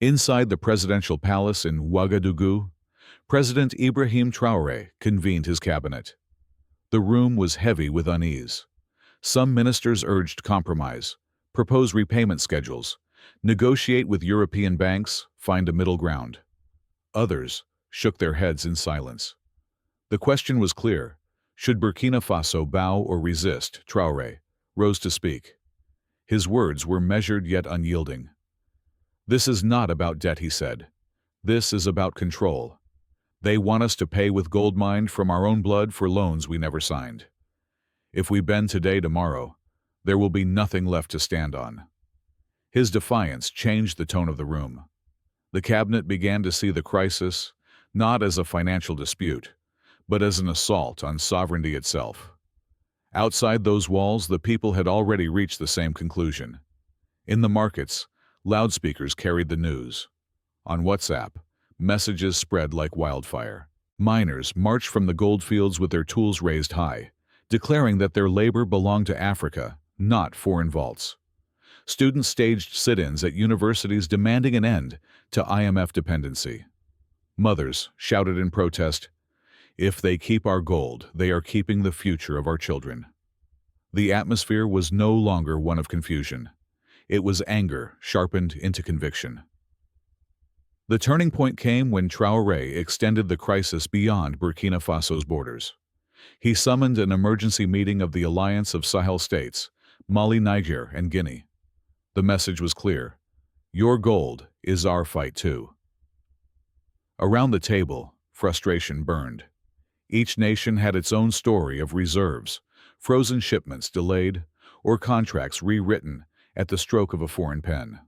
Inside the presidential palace in Ouagadougou, President Ibrahim Traoré convened his cabinet. The room was heavy with unease. Some ministers urged compromise, propose repayment schedules, negotiate with European banks, find a middle ground. Others shook their heads in silence. The question was clear. Should Burkina Faso bow or resist? Traoré rose to speak. His words were measured yet unyielding. "This is not about debt," he said. "This is about control. They want us to pay with gold mined from our own blood for loans we never signed. If we bend today, tomorrow, there will be nothing left to stand on." His defiance changed the tone of the room. The cabinet began to see the crisis not as a financial dispute, but as an assault on sovereignty itself. Outside those walls, the people had already reached the same conclusion. In the markets, loudspeakers carried the news. On WhatsApp, messages spread like wildfire. Miners marched from the goldfields with their tools raised high, declaring that their labor belonged to Africa, not foreign vaults. Students staged sit-ins at universities demanding an end to IMF dependency. Mothers shouted in protest, "If they keep our gold, they are keeping the future of our children." The atmosphere was no longer one of confusion. It was anger sharpened into conviction. The turning point came when Traoré extended the crisis beyond Burkina Faso's borders. He summoned an emergency meeting of the Alliance of Sahel States, Mali, Niger, and Guinea. The message was clear. Your gold is our fight too. Around the table, frustration burned. Each nation had its own story of reserves, frozen shipments delayed, or contracts rewritten at the stroke of a foreign pen.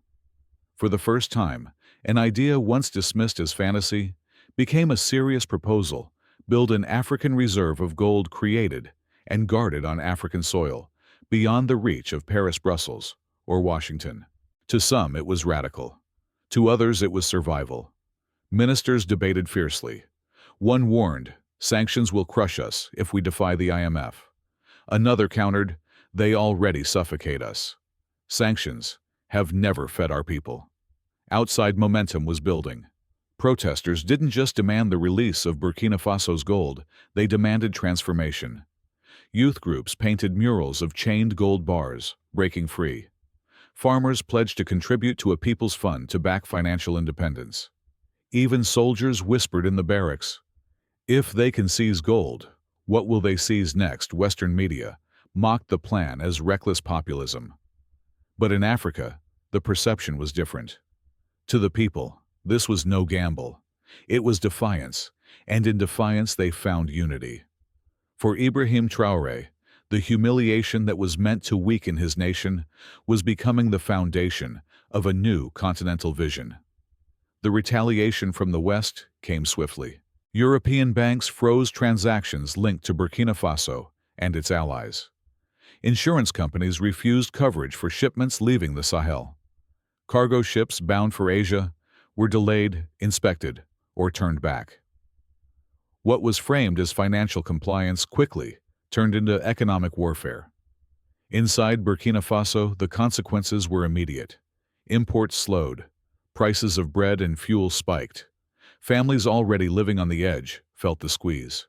For the first time, an idea once dismissed as fantasy became a serious proposal: build an African reserve of gold created and guarded on African soil, beyond the reach of Paris, Brussels, or Washington. To some it was radical. To others it was survival. Ministers debated fiercely. One warned, "Sanctions will crush us if we defy the IMF." Another countered, "They already suffocate us. Sanctions have never fed our people." Outside, momentum was building. Protesters didn't just demand the release of Burkina Faso's gold, they demanded transformation. Youth groups painted murals of chained gold bars, breaking free. Farmers pledged to contribute to a people's fund to back financial independence. Even soldiers whispered in the barracks, "If they can seize gold, what will they seize next?" Western media mocked the plan as reckless populism. But in Africa, the perception was different. To the people, this was no gamble. It was defiance, and in defiance they found unity. For Ibrahim Traoré, the humiliation that was meant to weaken his nation was becoming the foundation of a new continental vision. The retaliation from the West came swiftly. European banks froze transactions linked to Burkina Faso and its allies. Insurance companies refused coverage for shipments leaving the Sahel. Cargo ships bound for Asia were delayed, inspected, or turned back. What was framed as financial compliance quickly turned into economic warfare. Inside Burkina Faso, the consequences were immediate. Imports slowed. Prices of bread and fuel spiked. Families already living on the edge felt the squeeze.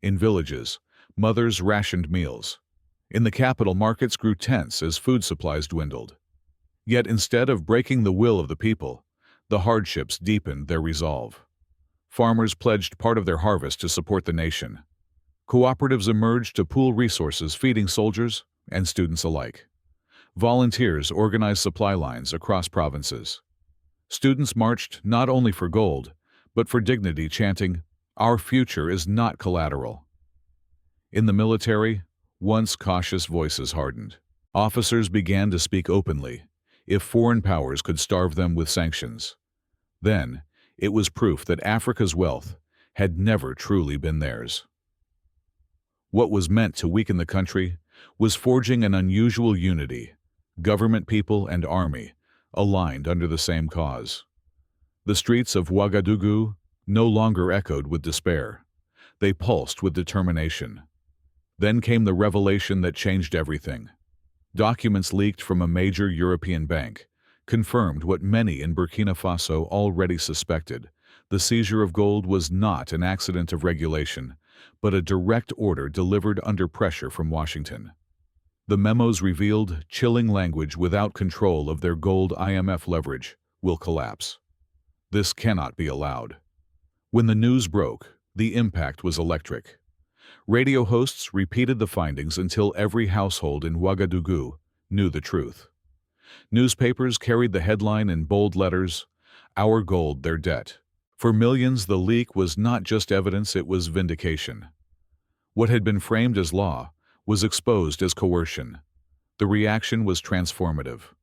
In villages, mothers rationed meals. In the capital, markets grew tense as food supplies dwindled. Yet instead of breaking the will of the people, the hardships deepened their resolve. Farmers pledged part of their harvest to support the nation. Cooperatives emerged to pool resources, feeding soldiers and students alike. Volunteers organized supply lines across provinces. Students marched not only for gold, but for dignity, chanting, "Our future is not collateral." In the military, once cautious voices hardened. Officers began to speak openly, if foreign powers could starve them with sanctions. Then, it was proof that Africa's wealth had never truly been theirs. What was meant to weaken the country was forging an unusual unity: government, people, and army, aligned under the same cause. The streets of Ouagadougou no longer echoed with despair. They pulsed with determination. Then came the revelation that changed everything. Documents leaked from a major European bank confirmed what many in Burkina Faso already suspected. The seizure of gold was not an accident of regulation, but a direct order delivered under pressure from Washington. The memos revealed chilling language: without control of their gold, IMF leverage will collapse. This cannot be allowed. When the news broke, the impact was electric. Radio hosts repeated the findings until every household in Ouagadougou knew the truth. Newspapers carried the headline in bold letters, "Our gold, their debt." For millions, the leak was not just evidence, it was vindication. What had been framed as law was exposed as coercion. The reaction was transformative.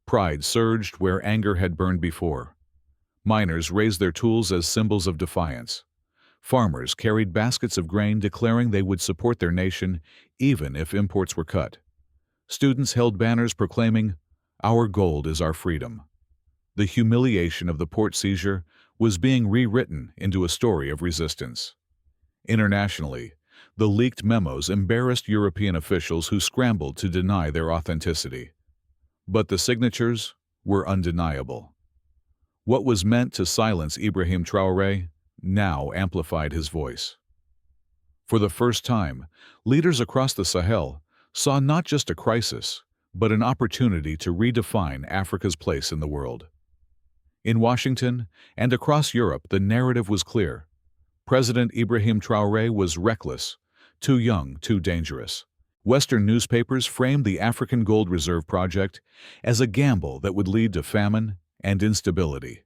Pride surged where anger had burned before. Miners raised their tools as symbols of defiance. Farmers carried baskets of grain declaring they would support their nation even if imports were cut. Students held banners proclaiming, "Our gold is our freedom." The humiliation of the port seizure was being rewritten into a story of resistance. Internationally, the leaked memos embarrassed European officials who scrambled to deny their authenticity. But the signatures were undeniable. What was meant to silence Ibrahim Traoré now amplified his voice. For the first time, leaders across the Sahel saw not just a crisis, but an opportunity to redefine Africa's place in the world. In Washington and across Europe, the narrative was clear. President Ibrahim Traoré was reckless, too young, too dangerous. Western newspapers framed the African Gold Reserve Project as a gamble that would lead to famine and instability.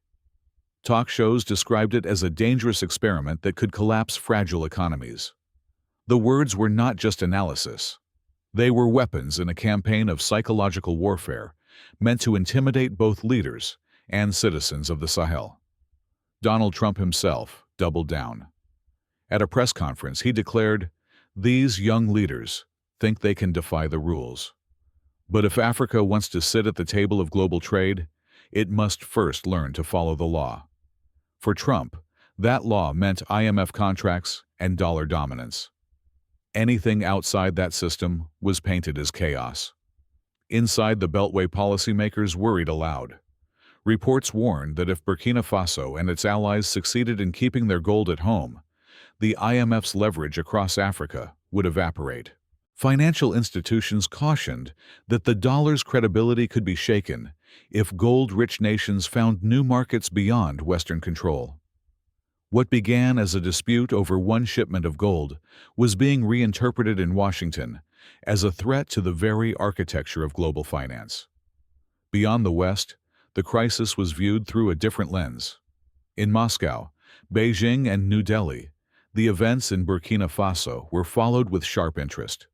Talk shows described it as a dangerous experiment that could collapse fragile economies. The words were not just analysis. They were weapons in a campaign of psychological warfare meant to intimidate both leaders and citizens of the Sahel. Donald Trump himself doubled down. At a press conference, he declared, "These young leaders think they can defy the rules. But if Africa wants to sit at the table of global trade, it must first learn to follow the law." For Trump, that law meant IMF contracts and dollar dominance. Anything outside that system was painted as chaos. Inside the Beltway, policymakers worried aloud. Reports warned that if Burkina Faso and its allies succeeded in keeping their gold at home, the IMF's leverage across Africa would evaporate. Financial institutions cautioned that the dollar's credibility could be shaken if gold-rich nations found new markets beyond Western control. What began as a dispute over one shipment of gold was being reinterpreted in Washington as a threat to the very architecture of global finance. Beyond the West, the crisis was viewed through a different lens. In Moscow, Beijing, and New Delhi, the events in Burkina Faso were followed with sharp interest.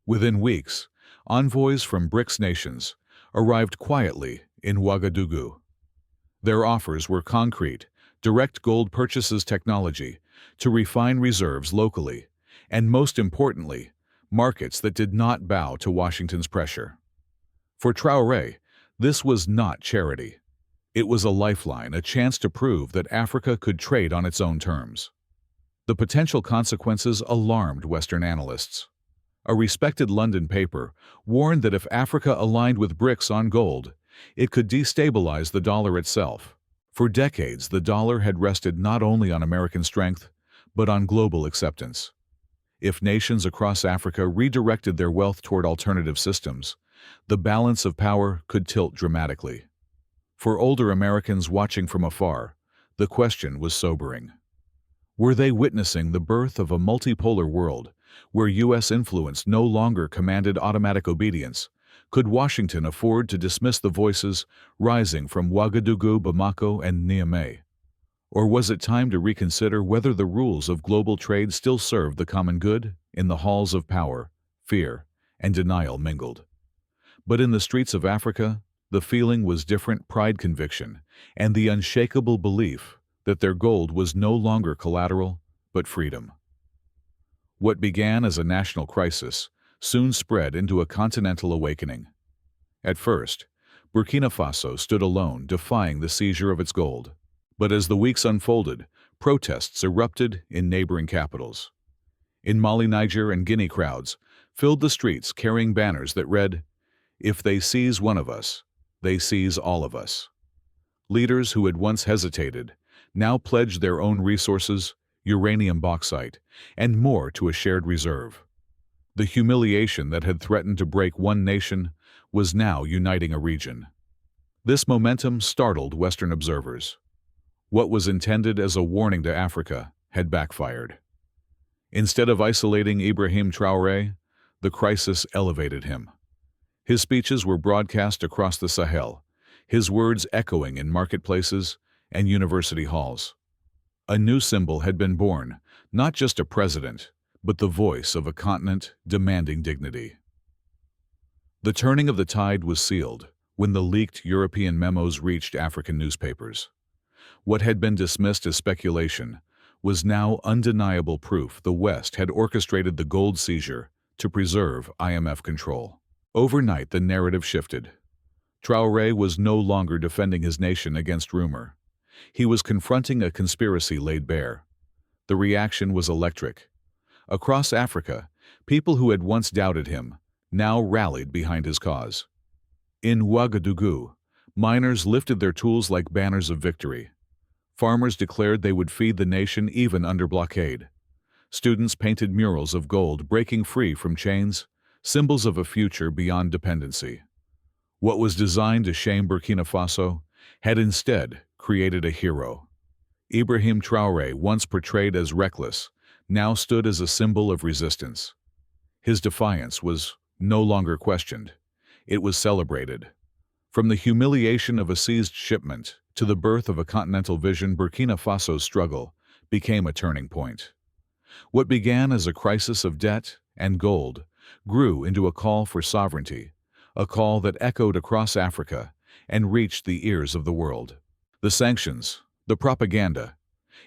Within weeks, envoys from BRICS nations arrived quietly in Ouagadougou. Their offers were concrete: direct gold purchases, technology to refine reserves locally, and most importantly, markets that did not bow to Washington's pressure. For Traoré, this was not charity. It was a lifeline, a chance to prove that Africa could trade on its own terms. The potential consequences alarmed Western analysts. A respected London paper warned that if Africa aligned with BRICS on gold, it could destabilize the dollar itself. For decades, the dollar had rested not only on American strength, but on global acceptance. If nations across Africa redirected their wealth toward alternative systems, the balance of power could tilt dramatically. For older Americans watching from afar, the question was sobering. Were they witnessing the birth of a multipolar world where U.S. influence no longer commanded automatic obedience? Could Washington afford to dismiss the voices rising from Ouagadougou, Bamako, and Niamey? Or was it time to reconsider whether the rules of global trade still served the common good? In the halls of power, fear and denial mingled. But in the streets of Africa, the feeling was different: pride, conviction, and the unshakable belief that their gold was no longer collateral, but freedom. What began as a national crisis soon spread into a continental awakening. At first, Burkina Faso stood alone, defying the seizure of its gold. But as the weeks unfolded, protests erupted in neighboring capitals. In Mali, Niger, and Guinea, crowds filled the streets carrying banners that read, "If they seize one of us, they seize all of us. Leaders who had once hesitated now pledged their own resources, uranium bauxite, and more to a shared reserve. The humiliation that had threatened to break one nation was now uniting a region. This momentum startled Western observers. What was intended as a warning to Africa had backfired. Instead of isolating Ibrahim Traoré, the crisis elevated him. His speeches were broadcast across the Sahel, his words echoing in marketplaces and university halls. A new symbol had been born, not just a president, but the voice of a continent demanding dignity. The turning of the tide was sealed when the leaked European memos reached African newspapers. What had been dismissed as speculation was now undeniable proof the West had orchestrated the gold seizure to preserve IMF control. Overnight, the narrative shifted. Traoré was no longer defending his nation against rumor. He was confronting a conspiracy laid bare. The reaction was electric. Across Africa, people who had once doubted him now rallied behind his cause. In Ouagadougou, miners lifted their tools like banners of victory. Farmers declared they would feed the nation even under blockade. Students painted murals of gold breaking free from chains, symbols of a future beyond dependency. What was designed to shame Burkina Faso had instead created a hero. Ibrahim Traoré, once portrayed as reckless, now stood as a symbol of resistance. His defiance was no longer questioned. It was celebrated. From the humiliation of a seized shipment to the birth of a continental vision, Burkina Faso's struggle became a turning point. What began as a crisis of debt and gold grew into a call for sovereignty, a call that echoed across Africa and reached the ears of the world. The sanctions, the propaganda,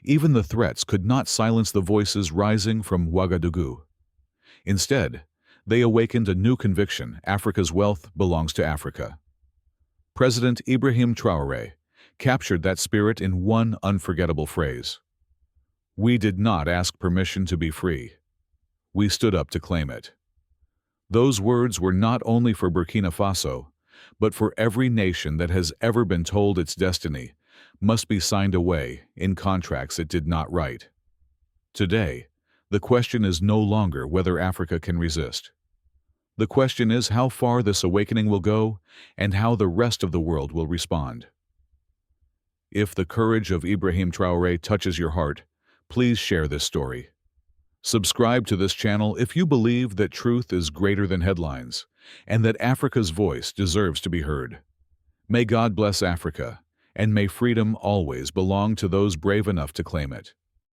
even the threats could not silence the voices rising from Ouagadougou. Instead, they awakened a new conviction: Africa's wealth belongs to Africa. President Ibrahim Traoré captured that spirit in one unforgettable phrase. "We did not ask permission to be free. We stood up to claim it." Those words were not only for Burkina Faso, but for every nation that has ever been told its destiny must be signed away in contracts it did not write. Today, the question is no longer whether Africa can resist. The question is how far this awakening will go and how the rest of the world will respond. If the courage of Ibrahim Traoré touches your heart, please share this story. Subscribe to this channel if you believe that truth is greater than headlines and that Africa's voice deserves to be heard. May God bless Africa, and may freedom always belong to those brave enough to claim it.